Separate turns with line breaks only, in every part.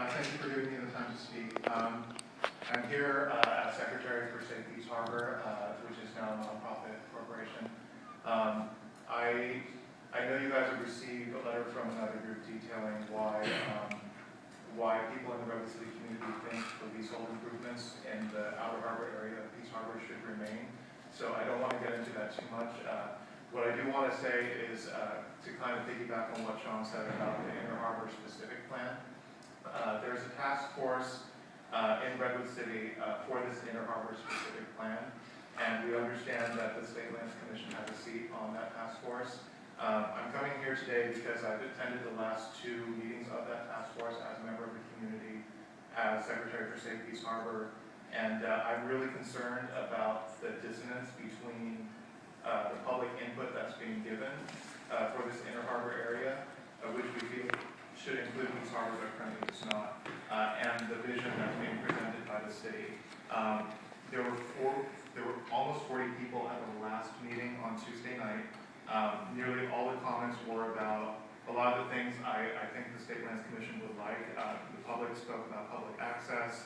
Thank you for giving me the time to speak. I'm here as Secretary for Peace Harbor, which is now a nonprofit corporation. I know you guys have received a letter from another group detailing why people in the Redwood City community think the leasehold improvements in the outer harbor area of Peace Harbor should remain. So I don't want to get into that too much. What I do want to say is to kind of piggyback on what Sean said about the inner harbor specific plan. There's a task force in Redwood City for this inner harbor specific plan, and we understand that the State Lands Commission has a seat on that task force. I'm coming here today because I've attended the last 2 meetings of that task force as a member of the community, as Secretary for Peace Harbor, and I'm really concerned about the dissonance between the public input that's being given for this inner harbor area, which we feel should include Peace Harbor, but currently it's not, and the vision that's being presented by the city. There were almost 40 people at the last meeting on Tuesday night. Nearly all the comments were about a lot of the things I think the State Lands Commission would like. The public spoke about public access,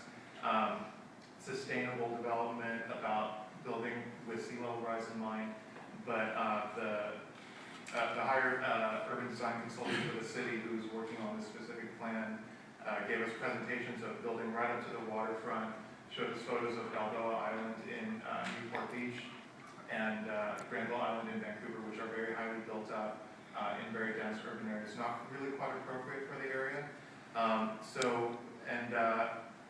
sustainable development, about building with sea level rise in mind, but the hired urban design consultant for the city who's working on this specific plan gave us presentations of building right up to the waterfront, showed us photos of Balboa Island in Newport Beach and Granville Island in Vancouver, which are very highly built up in very dense urban areas, not really quite appropriate for the area. I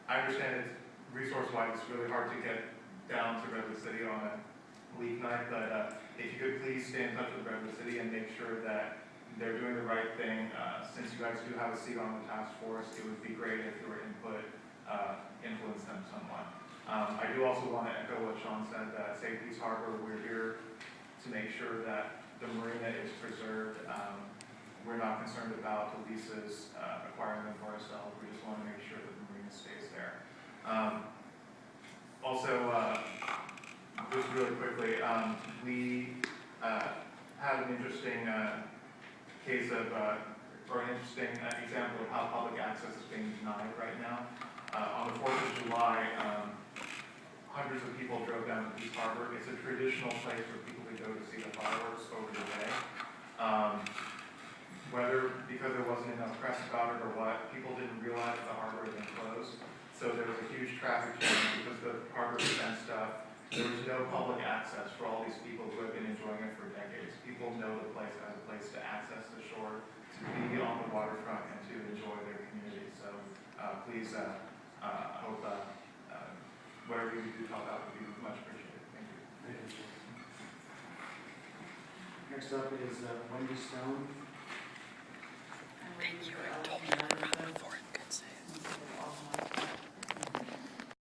understand it's resource-wise, it's really hard to get down to Redwood City on a weeknight, but if you could please stay in touch with Redwood City and make sure that they're doing the right thing. Since you guys do have a seat on the task force, it would be great if your input influenced them somewhat. I do also want to echo what Sean said, that Peace Harbor, we're here to make sure that the marina is preserved. We're not concerned about the leases, acquiring them for ourselves. We just want to make sure that the marina stays there. Just really quickly, we had an interesting case of, or an interesting example of how public access is being denied right now. On the 4th of July, hundreds of people drove down to Peace Harbor. It's a traditional place for people to go to see the fireworks over the day. Whether because there wasn't enough press about it or what, people didn't realize the harbor had been closed. So there was a huge traffic jam because the harbor was fenced up. There was no public access for all these people who have been enjoying it for decades. People know the place as a place to access the shore, to be on the waterfront, and to enjoy their community. So please, I hope whatever you do help out would be much appreciated. Thank you.
Thank you. Next up is Wendy Stone.
Thank you.